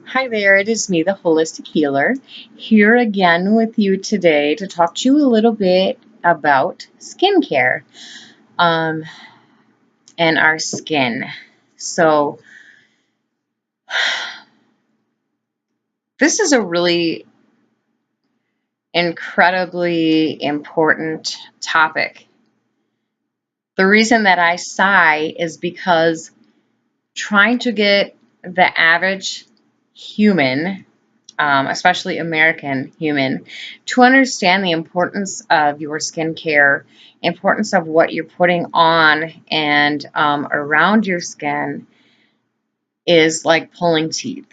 Hi there, it is me, the Holistic Healer, here again with you today to talk to you a little bit about skincare um, and our skin. So, this is a really incredibly important topic. The reason that I sigh is because trying to get the average human, especially American human, to understand the importance of your skincare, importance of what you're putting on and around your skin is like pulling teeth.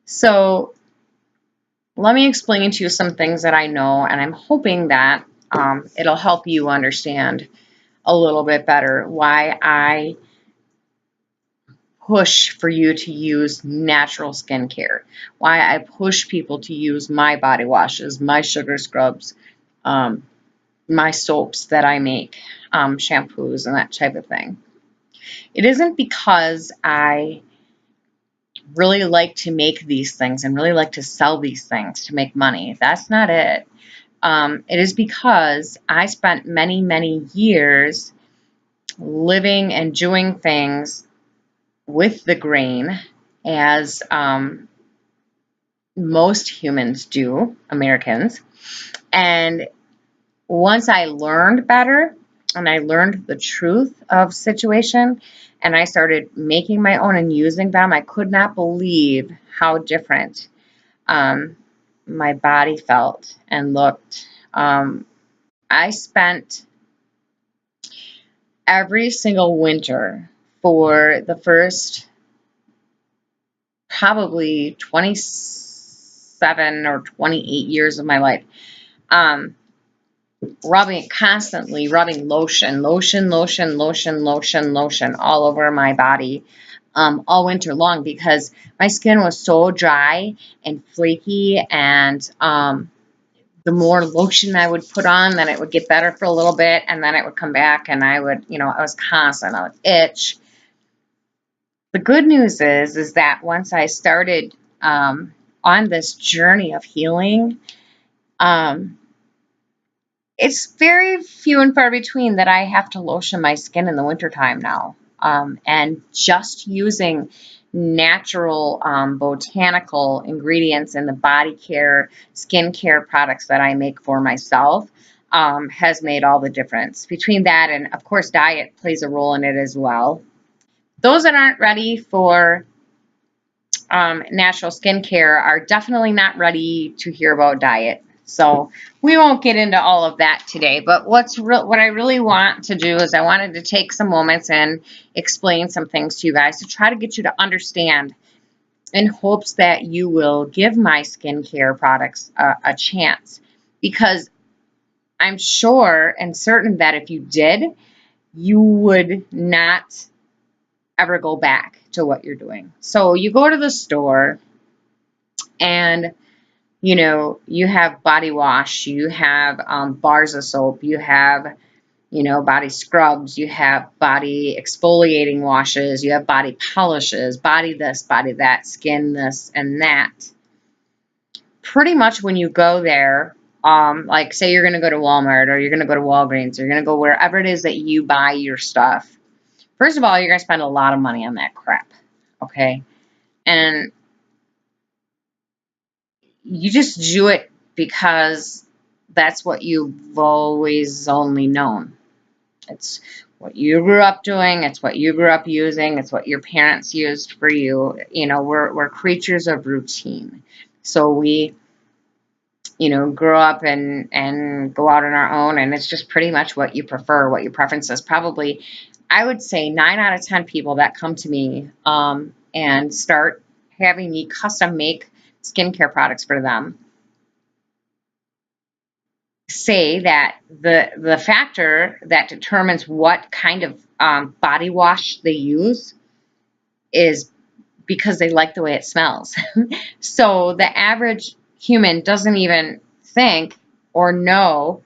So let me explain to you some things that I know, and I'm hoping that it'll help you understand a little bit better why I push for you to use natural skincare, why I push people to use my body washes, my sugar scrubs, um, my soaps that I make, shampoos, and that type of thing. It isn't because I really like to make these things and really like to sell these things to make money. That's not it. It is because I spent many, many years living and doing things with the grain as most humans do, Americans. And once I learned better and I learned the truth of situation and I started making my own and using them, I could not believe how different um, my body felt and looked. I spent every single winter for the first probably 27 or 28 years of my life. Um, constantly rubbing lotion all over my body all winter long because my skin was so dry and flaky, and the more lotion I would put on, then it would get better for a little bit, and then it would come back, and I was constant. I would itch. The good news is that once I started on this journey of healing, um, it's very few and far between that I have to lotion my skin in the wintertime now. And just using natural botanical ingredients in the body care, skincare products that I make for myself has made all the difference. Between that and, of course, diet plays a role in it as well. Those that aren't ready for natural skincare are definitely not ready to hear about diet. So we won't get into all of that today. But what I really want to do is I wanted to take some moments and explain some things to you guys to try to get you to understand, in hopes that you will give my skincare products a chance. Because I'm sure and certain that if you did, you would not ever go back to what you're doing. So you go to the store and you have body wash, you have bars of soap, you have, body scrubs, you have body exfoliating washes, you have body polishes, body this, body that, skin this and that. Pretty much when you go there, like say you're going to go to Walmart or you're going to go to Walgreens or you're going to go wherever it is that you buy your stuff, first of all, you're going to spend a lot of money on that crap, okay? And you just do it because that's what you've always only known. It's what you grew up doing. It's what you grew up using. It's what your parents used for you. We're creatures of routine. So we, grow up and go out on our own, and it's just pretty much what you prefer, what your preference is. Probably, I would say 9 out of 10 people that come to me and start having me custom make skincare products for them say that the factor that determines what kind of body wash they use is because they like the way it smells. So the average human doesn't even think or know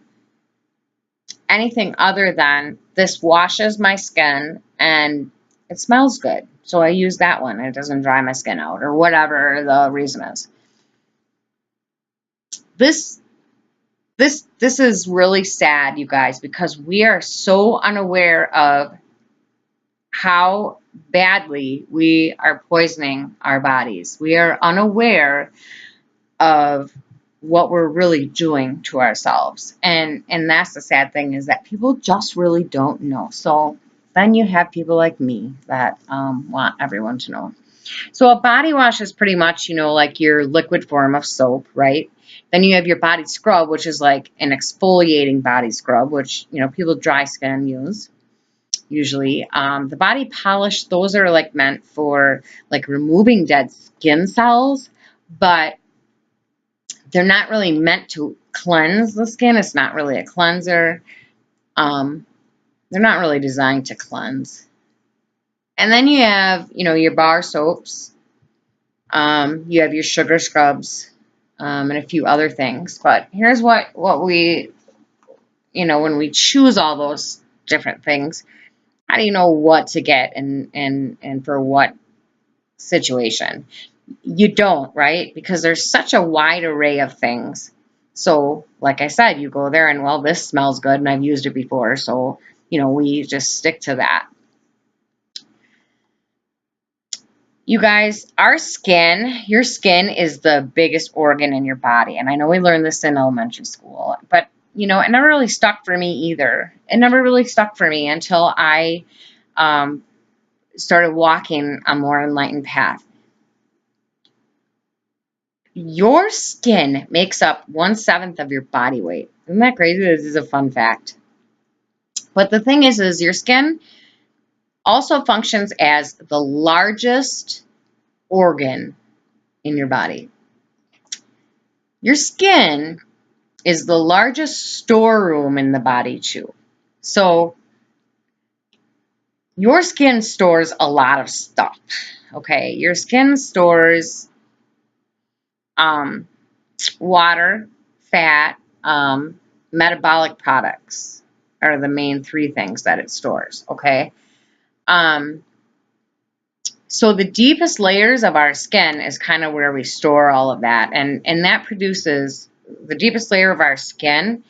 anything other than this washes my skin and it smells good. So I use that one. It doesn't dry my skin out or whatever the reason is. This is really sad, you guys, because we are so unaware of how badly we are poisoning our bodies. We are unaware of what we're really doing to ourselves. And that's the sad thing, is that people just really don't know. So then you have people like me that want everyone to know. So a body wash is pretty much, you know, like your liquid form of soap, right? Then you have your body scrub, which is like an exfoliating body scrub, which, you know, people with dry skin use usually. The body polish, those are like meant for like removing dead skin cells, but they're not really meant to cleanse the skin. It's not really a cleanser. They're not really designed to cleanse. And then you have, you know, your bar soaps. You have your sugar scrubs, and a few other things. But here's what we, you know, when we choose all those different things, how do you know what to get and for what situation? You don't, right? Because there's such a wide array of things. So, like I said, you go there and, well, this smells good and I've used it before. So, you know, we just stick to that. You guys, our skin, your skin is the biggest organ in your body. And I know we learned this in elementary school, but, you know, it never really stuck for me either. It never really stuck for me until I started walking a more enlightened path. Your skin makes up 1/7 of your body weight. Isn't that crazy? This is a fun fact. But the thing is your skin also functions as the largest organ in your body. Your skin is the largest storeroom in the body too. So your skin stores a lot of stuff. Okay, your skin stores water, fat, metabolic products are the main three things that it stores, okay? So the deepest layers of our skin is kind of where we store all of that, and that produces, the deepest layer of our skin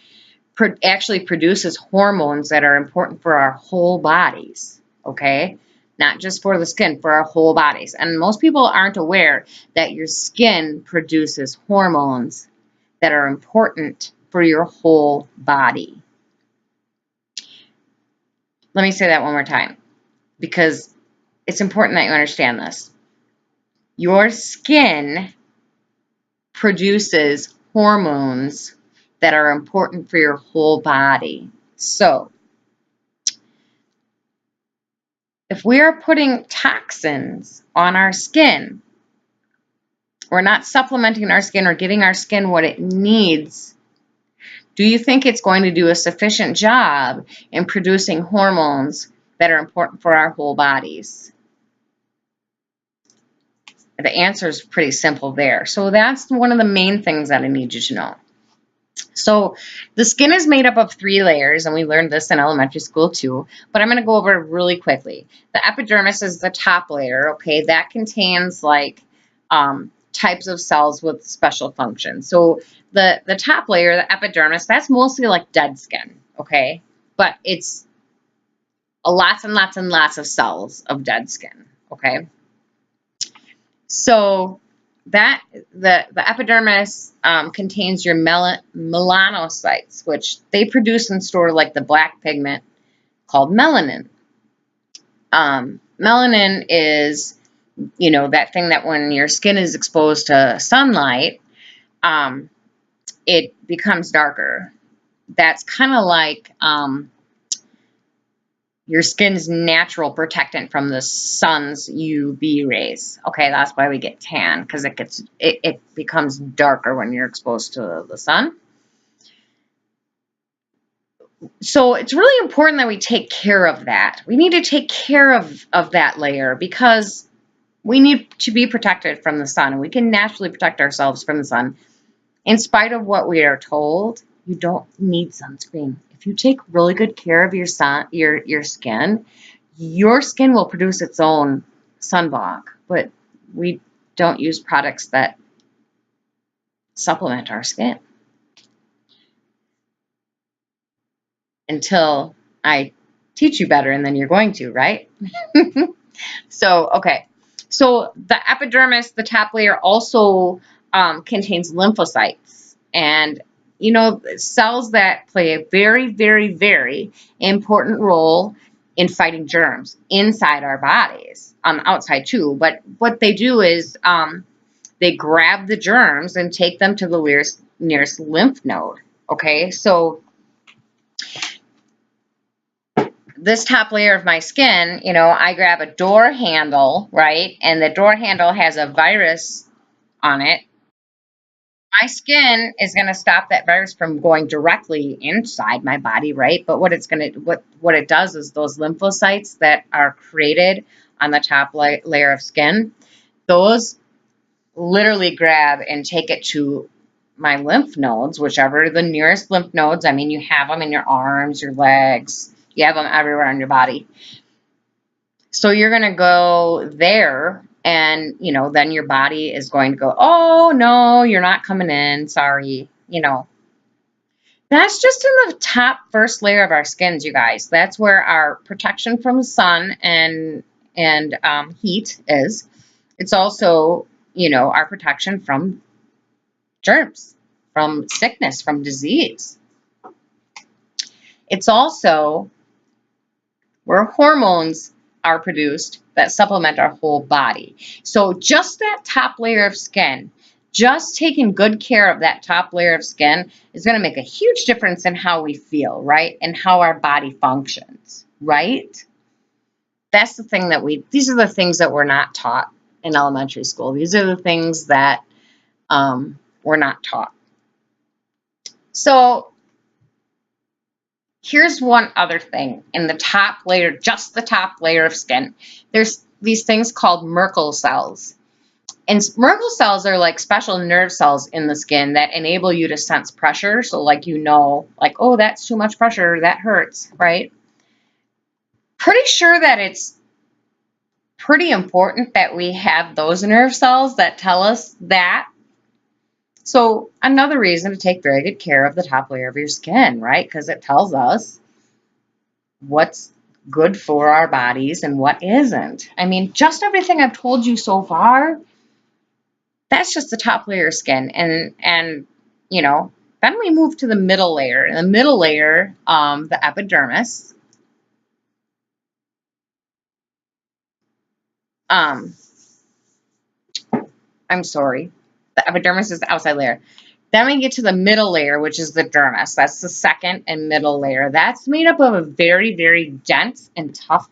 actually produces hormones that are important for our whole bodies, okay? Not just for the skin, for our whole bodies. And most people aren't aware that your skin produces hormones that are important for your whole body. Let me say that one more time, because it's important that you understand this. Your skin produces hormones that are important for your whole body. So, if we are putting toxins on our skin, we're not supplementing our skin or giving our skin what it needs, do you think it's going to do a sufficient job in producing hormones that are important for our whole bodies? The answer is pretty simple there. So that's one of the main things that I need you to know. So the skin is made up of 3 layers, and we learned this in elementary school too, but I'm going to go over it really quickly. The epidermis is the top layer, okay? That contains like types of cells with special functions. So the top layer, the epidermis, that's mostly like dead skin, okay? But it's lots and lots and lots of cells of dead skin, okay? So that the epidermis contains your melanocytes, which they produce and store like the black pigment called melanin. Melanin is, you know, that thing that when your skin is exposed to sunlight, it becomes darker. That's kind of like your skin's natural protectant from the sun's UV rays. Okay, that's why we get tan, because it becomes darker when you're exposed to the sun. So it's really important that we take care of that. We need to take care of that layer, because we need to be protected from the sun. We can naturally protect ourselves from the sun. In spite of what we are told, you don't need sunscreen. If you take really good care of your skin will produce its own sunblock, but we don't use products that supplement our skin until I teach you better, and then you're going to, right? So, okay. So the epidermis, the top layer, also contains lymphocytes, and cells that play a very, very, very important role in fighting germs inside our bodies, on the outside too. But what they do is they grab the germs and take them to the nearest lymph node. Okay, so this top layer of my skin, I grab a door handle, right? And the door handle has a virus on it. My skin is going to stop that virus from going directly inside my body, right? But what it does is those lymphocytes that are created on the top layer of skin, those literally grab and take it to my lymph nodes, whichever the nearest lymph nodes. I mean, you have them in your arms, your legs, you have them everywhere on your body. So you're going to go there, and, then your body is going to go, oh, no, you're not coming in. Sorry. That's just in the top first layer of our skins, you guys. That's where our protection from the sun and heat is. It's also, our protection from germs, from sickness, from disease. It's also where hormones are produced that supplement our whole body. So just that top layer of skin, just taking good care of that top layer of skin is going to make a huge difference in how we feel, right? And how our body functions, right? That's the thing these are the things that we're not taught in elementary school. These are the things that we're not taught. So here's one other thing in the top layer, just the top layer of skin. There's these things called Merkel cells. And Merkel cells are like special nerve cells in the skin that enable you to sense pressure. So oh, that's too much pressure, that hurts, right? Pretty sure that it's pretty important that we have those nerve cells that tell us that. So another reason to take very good care of the top layer of your skin, right? Because it tells us what's good for our bodies and what isn't. I mean, just everything I've told you so far, that's just the top layer of skin. And then we move to the middle layer. In the middle layer, the epidermis. I'm sorry. The epidermis is the outside layer. Then we get to the middle layer, which is the dermis. That's the second and middle layer. That's made up of a very, very dense and tough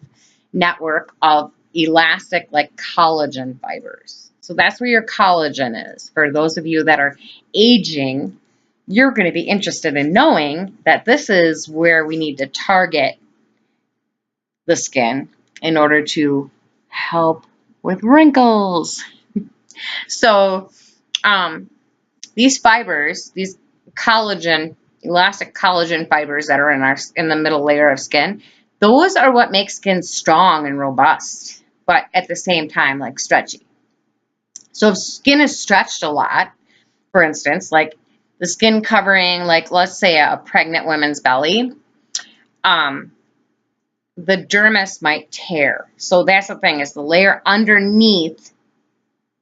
network of elastic, like collagen fibers. So that's where your collagen is. For those of you that are aging, you're going to be interested in knowing that this is where we need to target the skin in order to help with wrinkles. So, these fibers, these elastic collagen fibers that are in the middle layer of skin, those are what make skin strong and robust, but at the same time, like stretchy. So if skin is stretched a lot, for instance, like the skin covering, like let's say a pregnant woman's belly, the dermis might tear. So that's the thing, is the layer underneath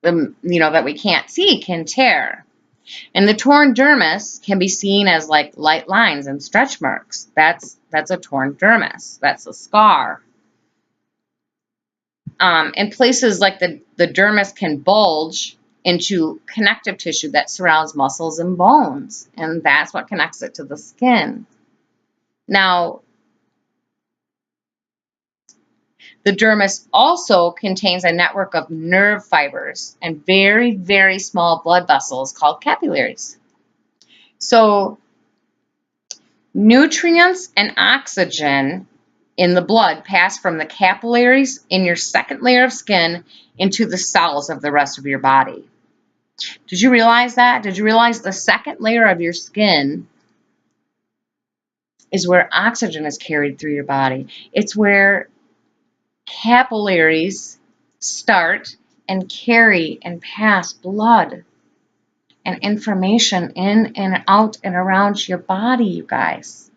that we can't see can tear. And the torn dermis can be seen as like light lines and stretch marks. That's a torn dermis. That's a scar. In places like the dermis can bulge into connective tissue that surrounds muscles and bones, and that's what connects it to the skin. Now, the dermis also contains a network of nerve fibers and very, very small blood vessels called capillaries. So, nutrients and oxygen in the blood pass from the capillaries in your second layer of skin into the cells of the rest of your body. Did you realize that? Did you realize the second layer of your skin is where oxygen is carried through your body? It's where capillaries start and carry and pass blood and information in and out and around your body, you guys.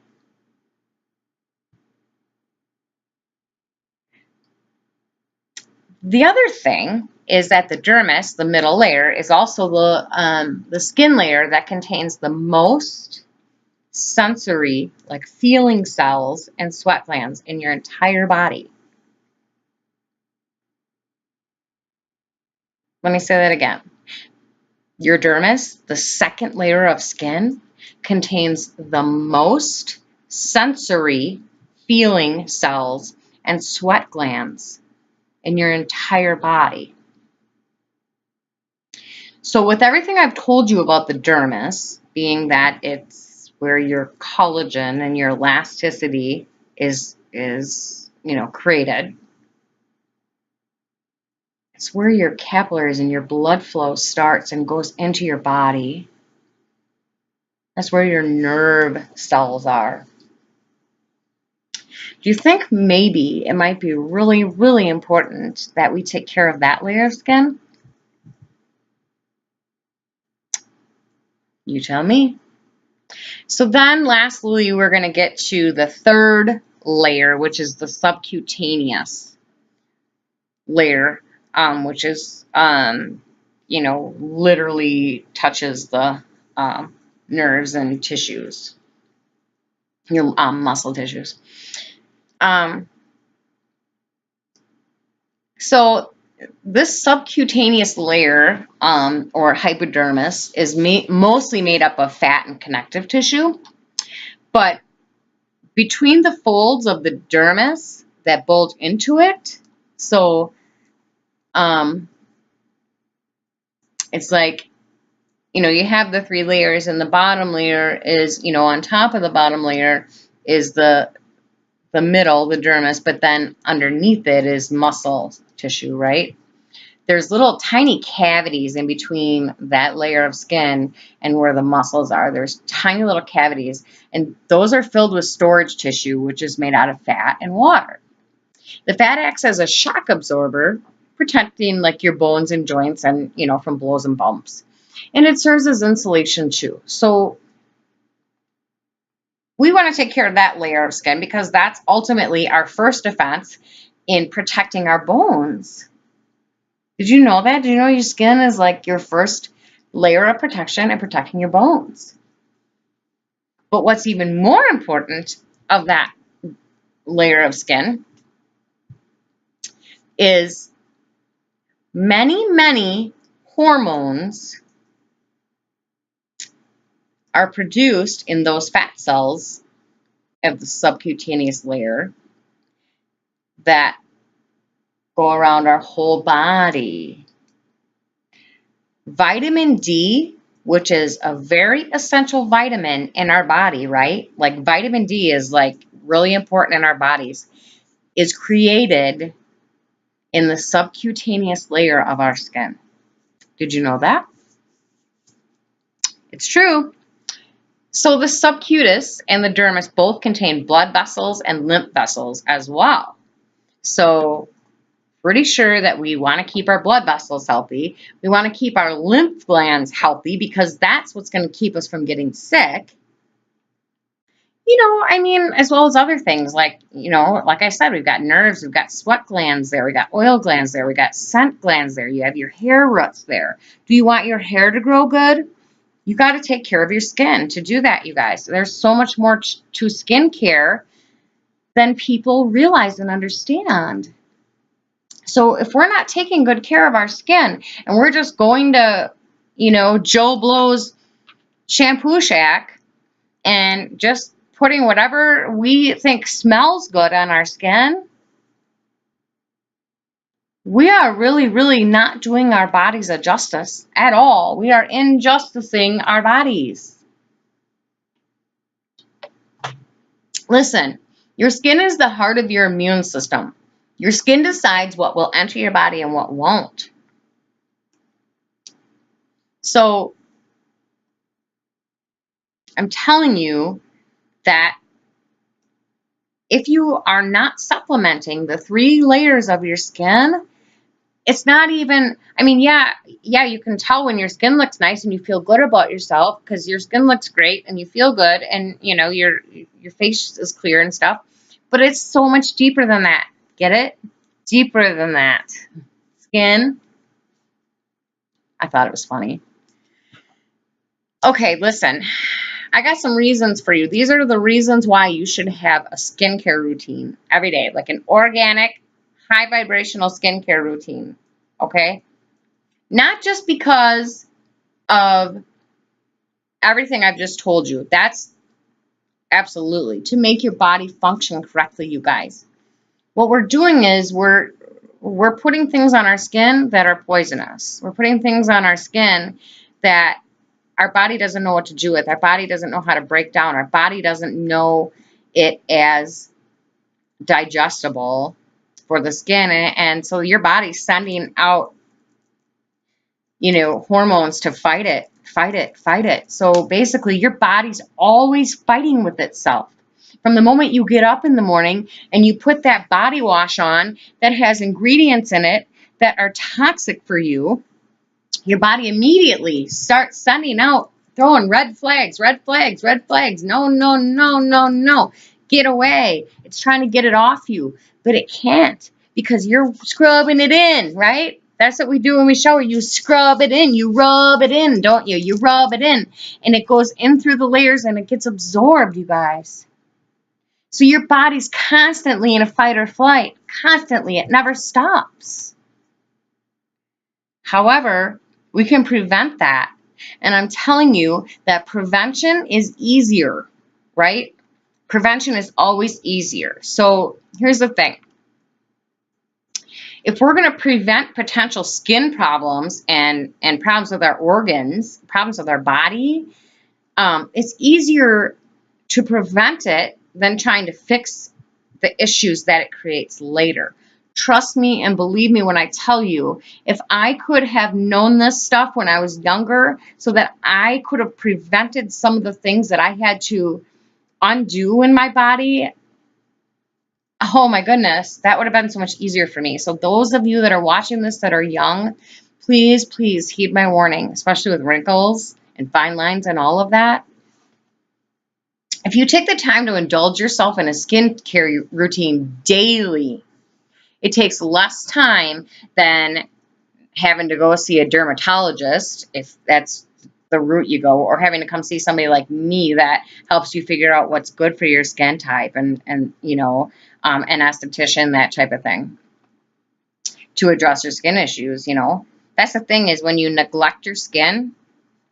The other thing is that the dermis, the middle layer, is also the skin layer that contains the most sensory, like feeling cells and sweat glands in your entire body. Let me say that again. Your dermis, the second layer of skin, contains the most sensory feeling cells and sweat glands in your entire body. So with everything I've told you about the dermis, being that it's where your collagen and your elasticity is created. It's where your capillaries and your blood flow starts and goes into your body. That's where your nerve cells are. Do you think maybe it might be really, really important that we take care of that layer of skin? You tell me. So then lastly, we're going to get to the third layer, which is the subcutaneous layer, which is, literally touches the nerves and tissues, your muscle tissues. So this subcutaneous layer, or hypodermis, is mostly made up of fat and connective tissue, but between the folds of the dermis that bulge into it, so it's like, you have the three layers, and the bottom layer is, on top of the bottom layer is the middle, the dermis, but then underneath it is muscle tissue, right? There's little tiny cavities in between that layer of skin and where the muscles are. There's tiny little cavities, and those are filled with storage tissue, which is made out of fat and water. The fat acts as a shock absorber, protecting like your bones and joints and, from blows and bumps. And it serves as insulation too. So we want to take care of that layer of skin because that's ultimately our first defense in protecting our bones. Did you know that? Did you know your skin is like your first layer of protection and protecting your bones? But what's even more important of that layer of skin is many, many hormones are produced in those fat cells of the subcutaneous layer that go around our whole body. Vitamin D, which is a very essential vitamin in our body, right? Like vitamin D is like really important in our bodies, is created in the subcutaneous layer of our skin. Did you know that? It's true. So the subcutis and the dermis both contain blood vessels and lymph vessels as well. So pretty sure that we want to keep our blood vessels healthy. We want to keep our lymph glands healthy because that's what's going to keep us from getting sick. As well as other things like, like I said, we've got nerves, we've got sweat glands there, we got oil glands there, we got scent glands there, you have your hair roots there. Do you want your hair to grow good? You got to take care of your skin to do that, you guys. There's so much more to skincare than people realize and understand. So if we're not taking good care of our skin and we're just going to, Joe Blow's shampoo shack and just putting whatever we think smells good on our skin, we are really, really not doing our bodies a justice at all. We are injusticing our bodies. Listen, your skin is the heart of your immune system. Your skin decides what will enter your body and what won't. So I'm telling you that if you are not supplementing the three layers of your skin, It's not even, I mean, yeah, you can tell when your skin looks nice and you feel good about yourself because your skin looks great and you feel good and, you know, your face is clear and stuff. But it's so much deeper than that. Get it? Deeper than that. Skin. I thought it was funny. Okay, listen. I got some reasons for you. These are the reasons why you should have a skincare routine every day, like an organic, high vibrational skincare routine. Okay? Not just because of everything I've just told you. That's absolutely to make your body function correctly, you guys. What we're doing is we're putting things on our skin that are poisonous. We're putting things on our skin that our body doesn't know what to do with. Our body doesn't know how to break down. Our body doesn't know it as digestible for the skin. And so your body's sending out, you know, hormones to fight it, fight it, fight it. So basically, your body's always fighting with itself. From the moment you get up in the morning and you put that body wash on that has ingredients in it that are toxic for you, your body immediately starts sending out, throwing red flags, red flags, red flags. No, no, no, no, no. Get away. It's trying to get it off you, but it can't because you're scrubbing it in, right? That's what we do when we shower. You scrub it in. You rub it in, don't you? You rub it in, and it goes in through the layers and it gets absorbed, you guys. So your body's constantly in a fight or flight, constantly. It never stops. However, we can prevent that. And I'm telling you that prevention is easier, right? Prevention is always easier. So here's the thing. If we're going to prevent potential skin problems and problems with our organs, problems with our body, it's easier to prevent it than trying to fix the issues that it creates later. Trust me and believe me when I tell you, if I could have known this stuff when I was younger so that I could have prevented some of the things that I had to undo in my body, oh my goodness, that would have been so much easier for me. So those of you that are watching this that are young, please, please heed my warning, especially with wrinkles and fine lines and all of that. If you take the time to indulge yourself in a skincare routine daily, it takes less time than having to go see a dermatologist, if that's the route you go, or having to come see somebody like me that helps you figure out what's good for your skin type and you know, an esthetician, that type of thing, to address your skin issues, you know. That's the thing is when you neglect your skin,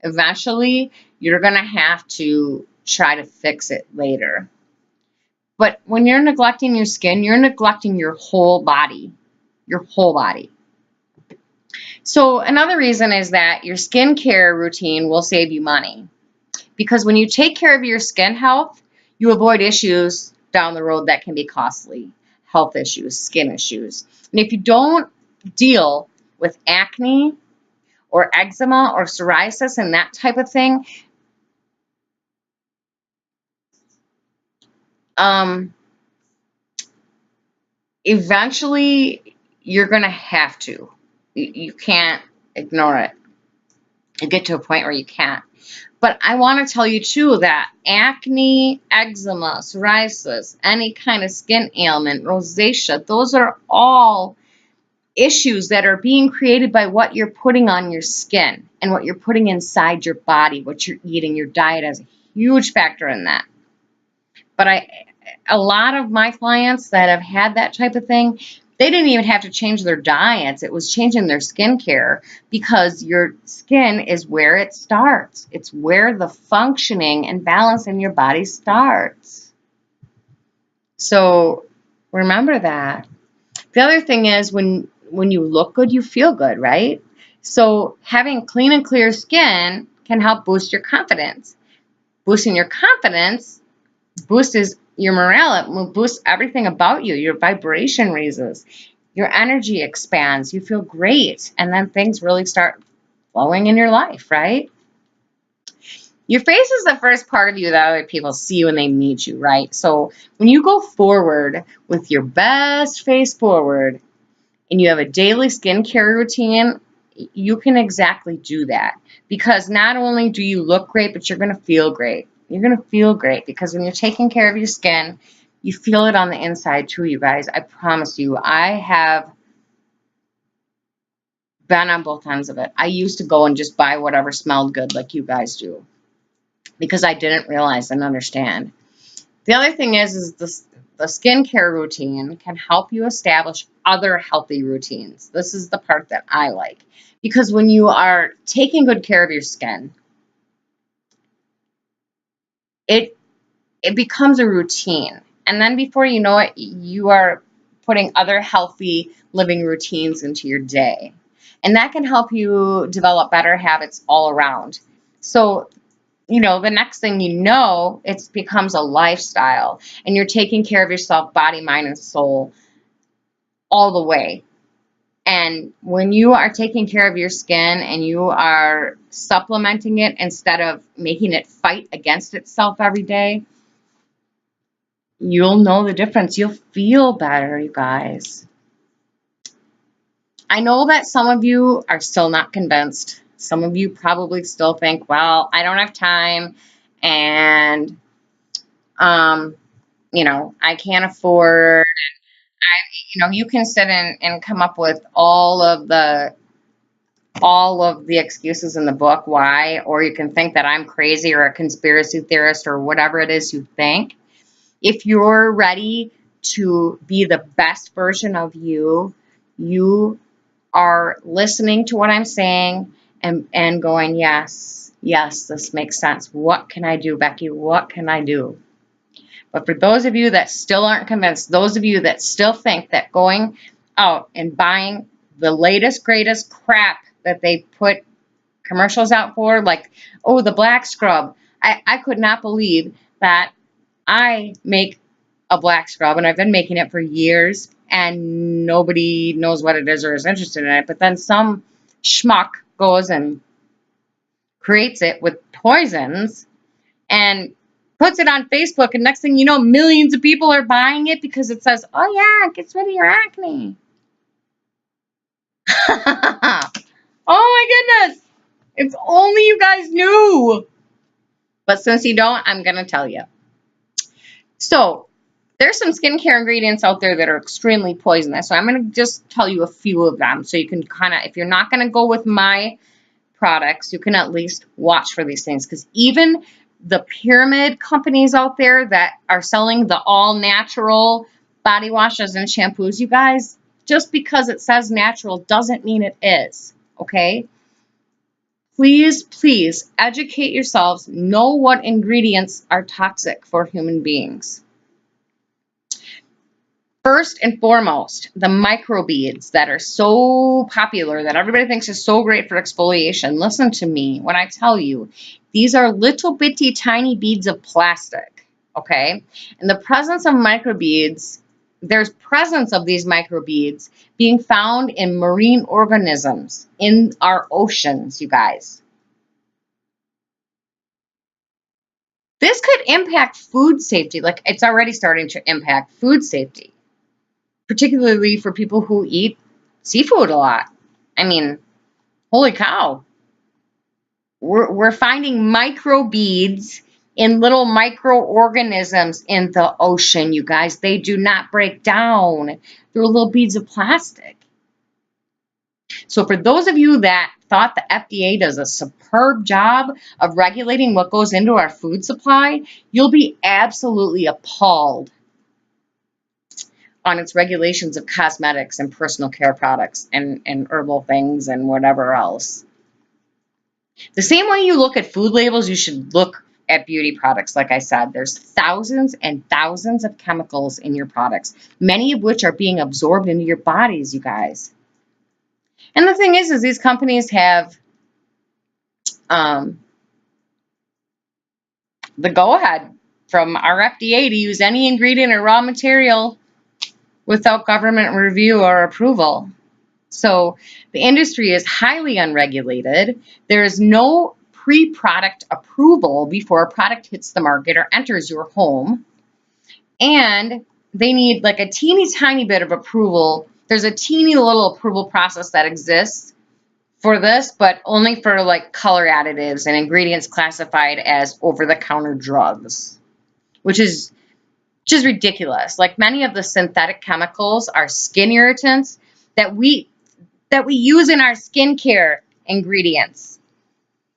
eventually you're going to have to try to fix it later. But when you're neglecting your skin, you're neglecting your whole body. Your whole body. So another reason is that your skincare routine will save you money. Because when you take care of your skin health, you avoid issues down the road that can be costly. Health issues, skin issues. And if you don't deal with acne or eczema or psoriasis and that type of thing, eventually you're going to have to. You can't ignore it. You get to a point where you can't. But I want to tell you too that acne, eczema, psoriasis, any kind of skin ailment, rosacea, those are all issues that are being created by what you're putting on your skin and what you're putting inside your body, what you're eating. Your diet has a huge factor in that. But a lot of my clients that have had that type of thing, they didn't even have to change their diets. It was changing their skincare because your skin is where it starts. It's where the functioning and balance in your body starts. So remember that. The other thing is when you look good, you feel good, right? So having clean and clear skin can help boost your confidence. Boosting your confidence boosts your morale, it boosts everything about you. Your vibration raises, your energy expands, you feel great, and then things really start flowing in your life, right? Your face is the first part of you that other people see when they meet you, right? So when you go forward with your best face forward, and you have a daily skincare routine, you can exactly do that. Because not only do you look great, but you're going to feel great. You're going to feel great because when you're taking care of your skin, you feel it on the inside too, you guys. I promise you. I have been on both ends of it. I used to go and just buy whatever smelled good like you guys do because I didn't realize and understand. The other thing is the skincare routine can help you establish other healthy routines. This is the part that I like because when you are taking good care of your skin, it becomes a routine. And then before you know it, you are putting other healthy living routines into your day. And that can help you develop better habits all around. So, the next thing you know, it becomes a lifestyle and you're taking care of yourself, body, mind, and soul all the way. And when you are taking care of your skin and you are supplementing it instead of making it fight against itself every day, you'll know the difference. You'll feel better, you guys. I know that some of you are still not convinced. Some of you probably still think, well, I don't have time and, I can't afford. You can sit and come up with all of the excuses in the book why, or you can think that I'm crazy or a conspiracy theorist or whatever it is you think. If you're ready to be the best version of you, you are listening to what I'm saying and going, yes, this makes sense. What can I do, Becky? What can I do? But for those of you that still aren't convinced, those of you that still think that going out and buying the latest, greatest crap that they put commercials out for, like, oh, the black scrub. I could not believe that I make a black scrub, and I've been making it for years, and nobody knows what it is or is interested in it. But then some schmuck goes and creates it with poisons and puts it on Facebook, and next thing you know, millions of people are buying it because it says, oh yeah, it gets rid of your acne. Oh my goodness. If only you guys knew. But since you don't, I'm going to tell you. So there's some skincare ingredients out there that are extremely poisonous. So I'm going to just tell you a few of them so you can kind of, if you're not going to go with my products, you can at least watch for these things. Because even the pyramid companies out there that are selling the all-natural body washes and shampoos, you guys, just because it says natural doesn't mean it is, okay? Please educate yourselves. Know what ingredients are toxic for human beings. First and foremost, the microbeads that are so popular that everybody thinks is so great for exfoliation. Listen to me when I tell you, these are little bitty tiny beads of plastic, okay? And the presence of microbeads, there's presence of these microbeads being found in marine organisms in our oceans, you guys. This could impact food safety, like it's already starting to impact food safety, particularly for people who eat seafood a lot. I mean, holy cow. We're finding microbeads in little microorganisms in the ocean, you guys. They do not break down. They're little beads of plastic. So for those of you that thought the FDA does a superb job of regulating what goes into our food supply, you'll be absolutely appalled on its regulations of cosmetics and personal care products and herbal things and whatever else. The same way you look at food labels, you should look at beauty products. Like I said, there's thousands and thousands of chemicals in your products, many of which are being absorbed into your bodies, you guys. And the thing is these companies have the go-ahead from our FDA to use any ingredient or raw material without government review or approval. So the industry is highly unregulated. There is no pre-product approval before a product hits the market or enters your home. And they need like a teeny tiny bit of approval There's a teeny little approval process that exists for this, but only for like color additives and ingredients classified as over-the-counter drugs, which is just ridiculous. Like many of the synthetic chemicals are skin irritants that we use in our skincare ingredients.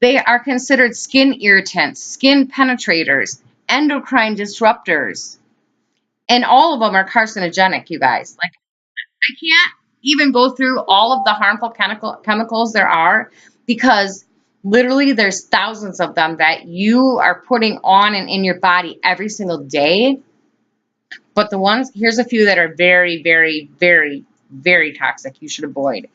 They are considered skin irritants, skin penetrators, endocrine disruptors, and all of them are carcinogenic, you guys. Like I can't even go through all of the harmful chemicals there are because literally there's thousands of them that you are putting on and in your body every single day. But the ones, here's a few that are very, very, very, very toxic you should avoid.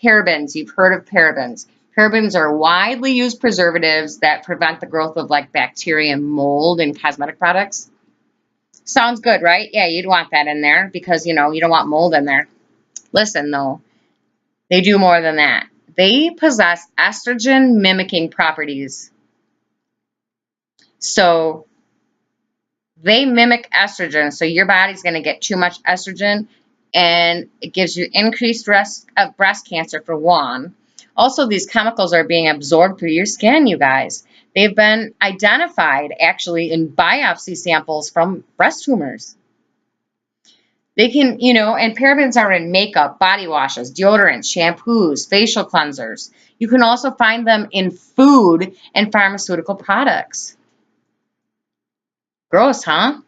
Parabens, you've heard of parabens. Parabens are widely used preservatives that prevent the growth of like bacteria and mold in cosmetic products. Sounds good, right? Yeah, you'd want that in there because, you know, you don't want mold in there. Listen, though, they do more than that. They possess estrogen mimicking properties. So they mimic estrogen, so your body's going to get too much estrogen, and it gives you increased risk of breast cancer, for one. Also, these chemicals are being absorbed through your skin, you guys. They've been identified, actually, in biopsy samples from breast tumors. They can, you know, and parabens are in makeup, body washes, deodorants, shampoos, facial cleansers. You can also find them in food and pharmaceutical products. Gross, huh?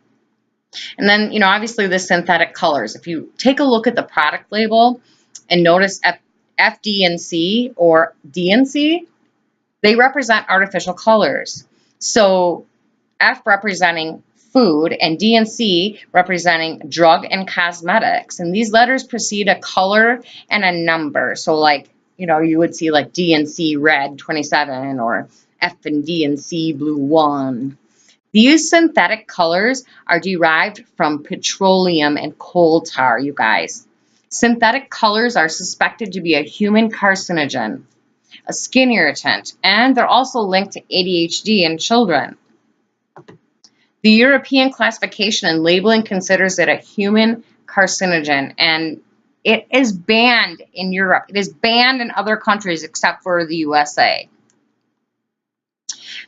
And then, you know, obviously the synthetic colors. If you take a look at the product label and notice FD&C or DNC, they represent artificial colors. So F representing food and DNC representing drug and cosmetics. And these letters precede a color and a number. So like, you know, you would see like DNC red 27 or F and DNC blue 1. These synthetic colors are derived from petroleum and coal tar, you guys. Synthetic colors are suspected to be a human carcinogen, a skin irritant, and they're also linked to ADHD in children. The European classification and labeling considers it a human carcinogen, and it is banned in Europe. It is banned in other countries except for the USA.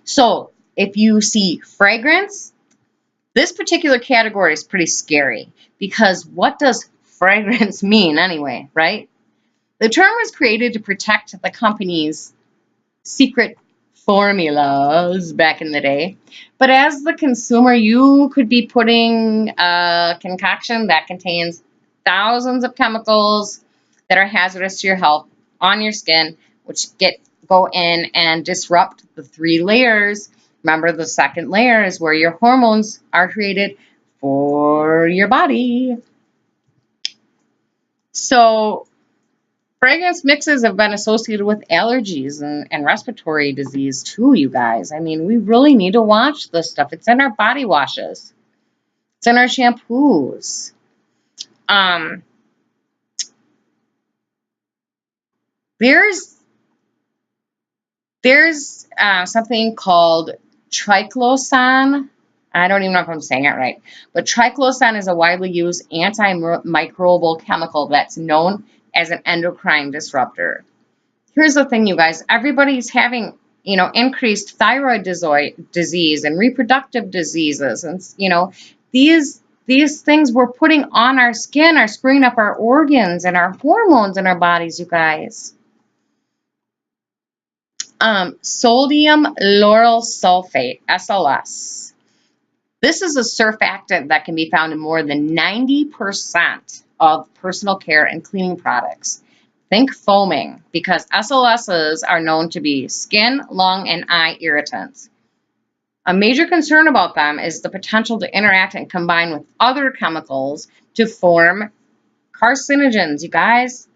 So, if you see fragrance, this particular category is pretty scary because what does fragrance mean anyway, right? The term was created to protect the company's secret formulas back in the day. But as the consumer, you could be putting a concoction that contains thousands of chemicals that are hazardous to your health on your skin, which go in and disrupt the 3 layers. Remember, the second layer is where your hormones are created for your body. So fragrance mixes have been associated with allergies and respiratory disease too, you guys. I mean, we really need to watch this stuff. It's in our body washes. It's in our shampoos. There's something called triclosan. I don't even know if I'm saying it right. But triclosan is a widely used antimicrobial chemical that's known as an endocrine disruptor. Here's the thing, you guys. Everybody's having, you know, increased thyroid disease and reproductive diseases. And, you know, these things we're putting on our skin are screwing up our organs and our hormones in our bodies, you guys. Sodium lauryl sulfate, SLS. This is a surfactant that can be found in more than 90% of personal care and cleaning products. Think foaming, because SLSs are known to be skin, lung, and eye irritants. A major concern about them is the potential to interact and combine with other chemicals to form carcinogens, you guys.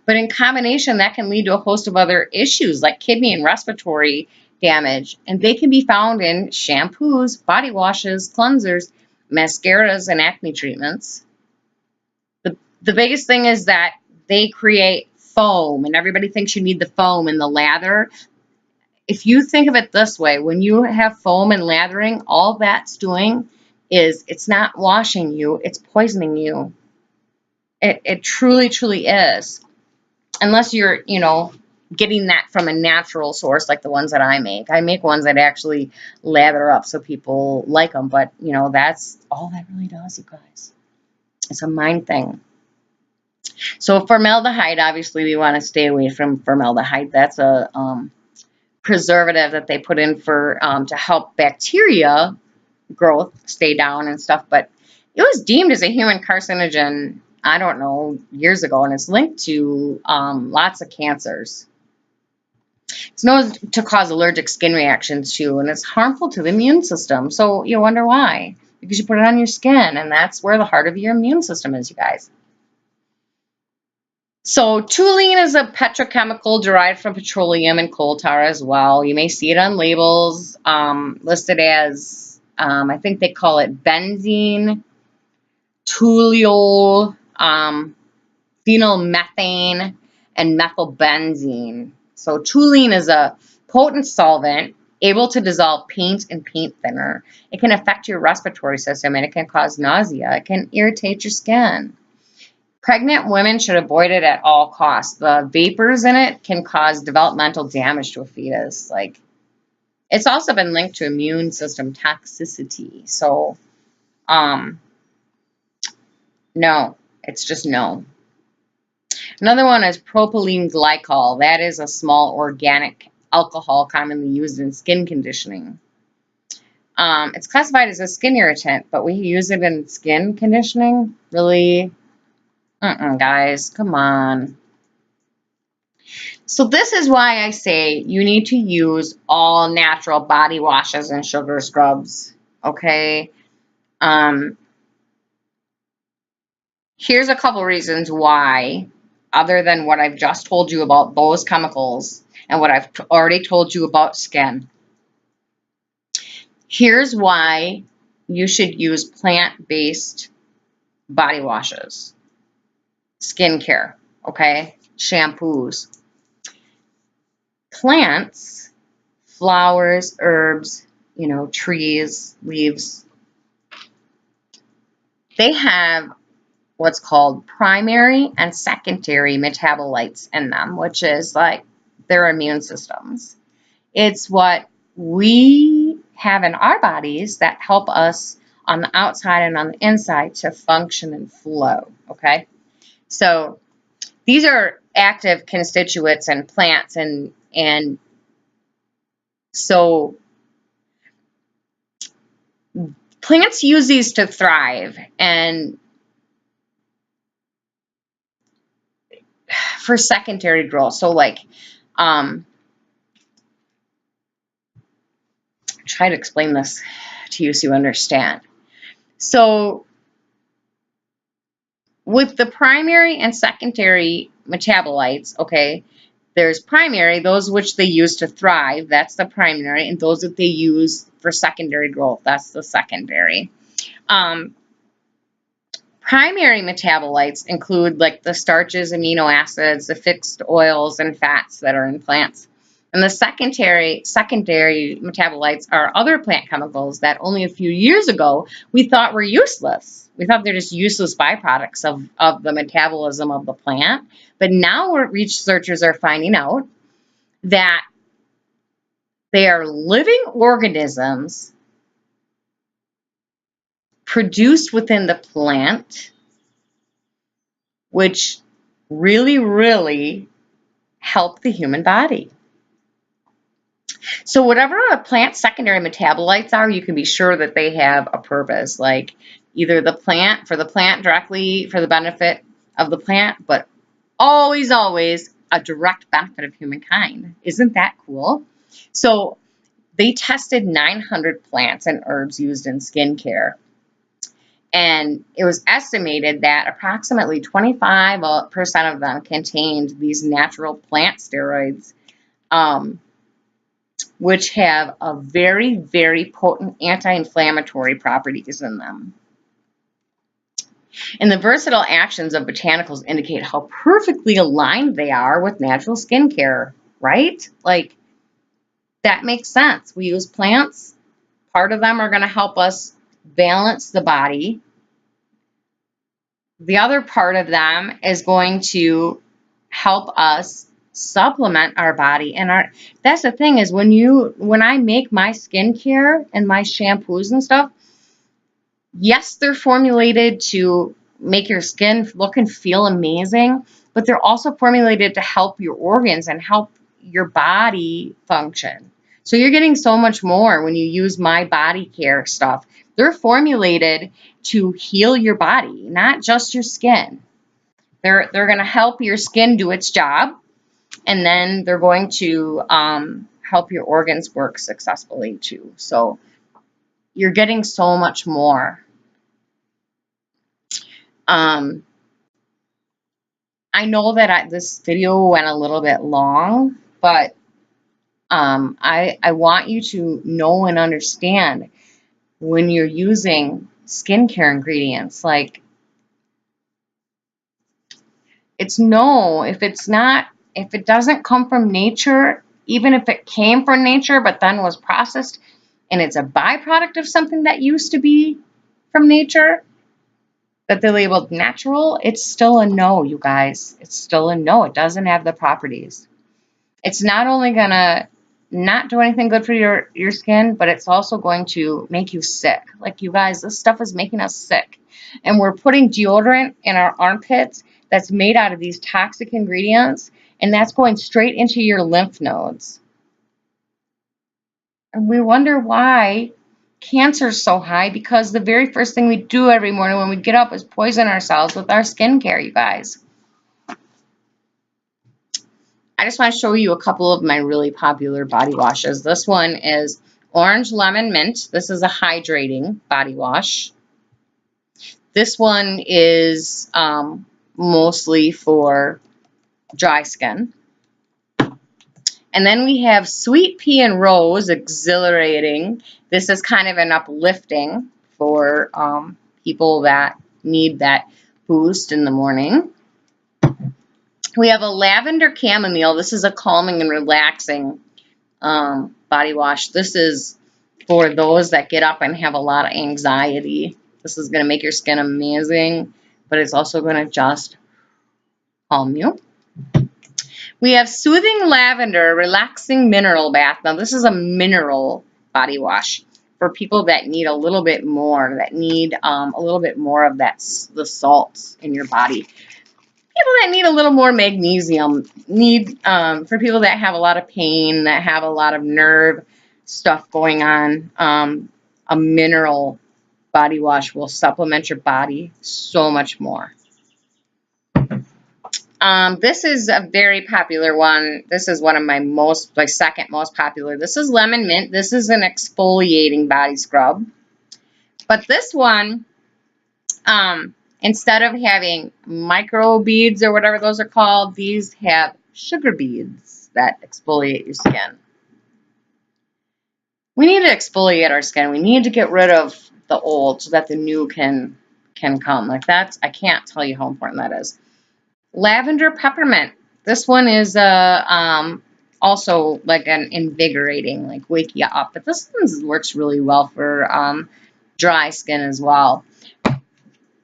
But in combination, that can lead to a host of other issues like kidney and respiratory damage. And they can be found in shampoos, body washes, cleansers, mascaras, and acne treatments. The biggest thing is that they create foam, and everybody thinks you need the foam and the lather. If you think of it this way, when you have foam and lathering, all that's doing is it's not washing you, it's poisoning you. It truly, truly is. Unless you're, getting that from a natural source like the ones that I make. I make ones that actually lather up so people like them. But, that's all that really does, you guys. It's a mind thing. So formaldehyde, obviously, we want to stay away from formaldehyde. That's a preservative that they put in for to help bacteria growth stay down and stuff. But it was deemed as a human carcinogen, I don't know, years ago, and it's linked to lots of cancers. It's known to cause allergic skin reactions too, and it's harmful to the immune system. So you wonder why? Because you put it on your skin, and that's where the heart of your immune system is, you guys. So toluene is a petrochemical derived from petroleum and coal tar as well. You may see it on labels listed as, I think they call it benzene, toluol, phenylmethane, and methylbenzene. So toluene is a potent solvent able to dissolve paint and paint thinner. It can affect your respiratory system, and it can cause nausea. It can irritate your skin. Pregnant women should avoid it at all costs. The vapors in it can cause developmental damage to a fetus. Like, it's also been linked to immune system toxicity. So, no, it's just no. Another one is propylene glycol. That is a small organic alcohol commonly used in skin conditioning. It's classified as a skin irritant, but we use it in skin conditioning? Really? Guys, come on. So this is why I say you need to use all natural body washes and sugar scrubs, okay? Here's a couple reasons why, other than what I've just told you about those chemicals and what I've already told you about skin. Here's why you should use plant-based body washes, skincare, okay? Shampoos. Plants, flowers, herbs, trees, leaves, they have what's called primary and secondary metabolites in them, which is like their immune systems. It's what we have in our bodies that help us on the outside and on the inside to function and flow, okay? So these are active constituents in plants, and so plants use these to thrive and for secondary growth. So like, try to explain this to you so you understand. So with the primary and secondary metabolites, okay, there's primary, those which they use to thrive, that's the primary, and those that they use for secondary growth, that's the secondary. Primary metabolites include like the starches, amino acids, the fixed oils, and fats that are in plants. And the secondary metabolites are other plant chemicals that only a few years ago we thought were useless. We thought they're just useless byproducts of the metabolism of the plant. But now researchers are finding out that they are living organisms produced within the plant, which really, really help the human body. So whatever a plant's secondary metabolites are, you can be sure that they have a purpose, like either for the plant directly for the benefit of the plant, but always, always a direct benefit of humankind. Isn't that cool? So they tested 900 plants and herbs used in skincare. And it was estimated that approximately 25% of them contained these natural plant steroids, which have a very, very potent anti-inflammatory properties in them. And the versatile actions of botanicals indicate how perfectly aligned they are with natural skincare, right? Like, that makes sense. We use plants. Part of them are going to help us balance the body. The other part of them is going to help us supplement our body. And that's the thing is when I make my skincare and my shampoos and stuff, yes, they're formulated to make your skin look and feel amazing, but they're also formulated to help your organs and help your body function. So you're getting so much more when you use my body care stuff. They're formulated to heal your body, not just your skin. They're going to help your skin do its job, and then they're going to help your organs work successfully too. So you're getting so much more. Um, I know that this video went a little bit long, but I want you to know and understand when you're using skincare ingredients, like if it doesn't come from nature, even if it came from nature but then was processed and it's a byproduct of something that used to be from nature, that they labeled natural, it's still a no, you guys. It's still a no. It doesn't have the properties. It's not only gonna not do anything good for your skin, but it's also going to make you sick. Like, you guys, this stuff is making us sick. And we're putting deodorant in our armpits that's made out of these toxic ingredients, and that's going straight into your lymph nodes. And we wonder why cancer's so high, because the very first thing we do every morning when we get up is poison ourselves with our skincare, you guys. I just want to show you a couple of my really popular body washes. This one is Orange Lemon Mint. This is a hydrating body wash. This one is mostly for dry skin. And then we have Sweet Pea and Rose Exhilarating. This is kind of an uplifting for people that need that boost in the morning. We have a Lavender Chamomile. This is a calming and relaxing body wash. This is for those that get up and have a lot of anxiety. This is going to make your skin amazing, but it's also going to just calm you. We have Soothing Lavender Relaxing Mineral Bath. Now, this is a mineral body wash for people that need a little bit more, that need a little bit more of the salts in your body. People that need a little more magnesium, for people that have a lot of pain, that have a lot of nerve stuff going on, a mineral body wash will supplement your body so much more. This is a very popular one. This is one of my second most popular. This is Lemon Mint. This is an exfoliating body scrub. But this one, instead of having micro beads or whatever those are called, these have sugar beads that exfoliate your skin. We need to exfoliate our skin. We need to get rid of the old so that the new can come. Like, I can't tell you how important that is. Lavender Peppermint. This one is also like an invigorating, like wake you up. But this one works really well for dry skin as well.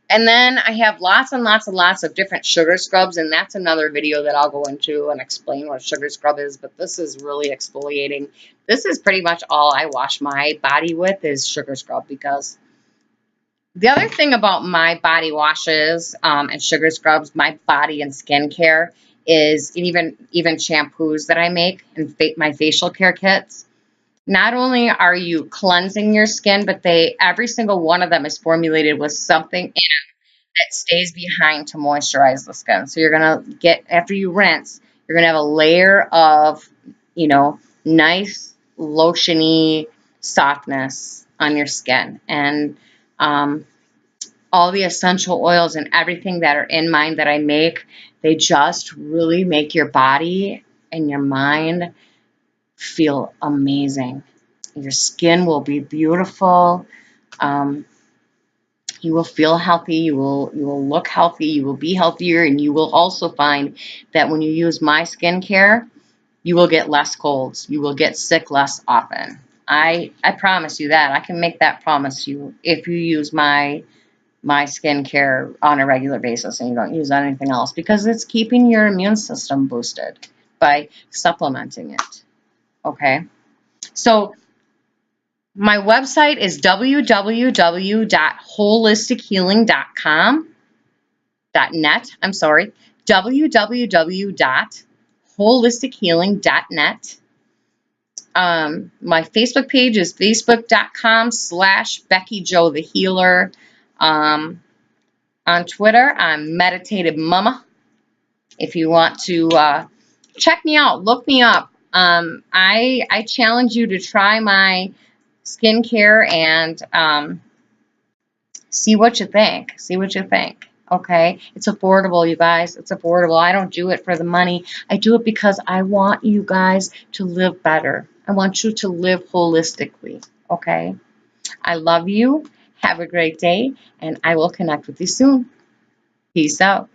And then I have lots and lots and lots of different sugar scrubs, and that's another video that I'll go into and explain what a sugar scrub is, but this is really exfoliating. This is pretty much all I wash my body with is sugar scrub, because the other thing about my body washes and sugar scrubs, my body and skincare, is even shampoos that I make and my facial care kits. Not only are you cleansing your skin, but every single one of them is formulated with something that stays behind to moisturize the skin. So you're going to get, after you rinse, you're going to have a layer of, nice lotiony softness on your skin. And all the essential oils and everything that are in mine that I make, they just really make your body and your mind feel amazing. Your skin will be beautiful. You will feel healthy. You will look healthy. You will be healthier, and you will also find that when you use my skincare, you will get less colds. You will get sick less often. I promise you that. I can make that promise you if you use my my skincare on a regular basis and you don't use anything else, because it's keeping your immune system boosted by supplementing it. Okay? So my website is www.holistichealing.net. I'm sorry, www.holistichealing.net. My Facebook page is facebook.com/BeckyJoeTheHealer. On Twitter, I'm Meditative Mama. If you want to check me out, look me up. I challenge you to try my skincare and see what you think. See what you think. Okay? It's affordable, you guys. It's affordable. I don't do it for the money. I do it because I want you guys to live better. I want you to live holistically. Okay? I love you. Have a great day, and I will connect with you soon. Peace out.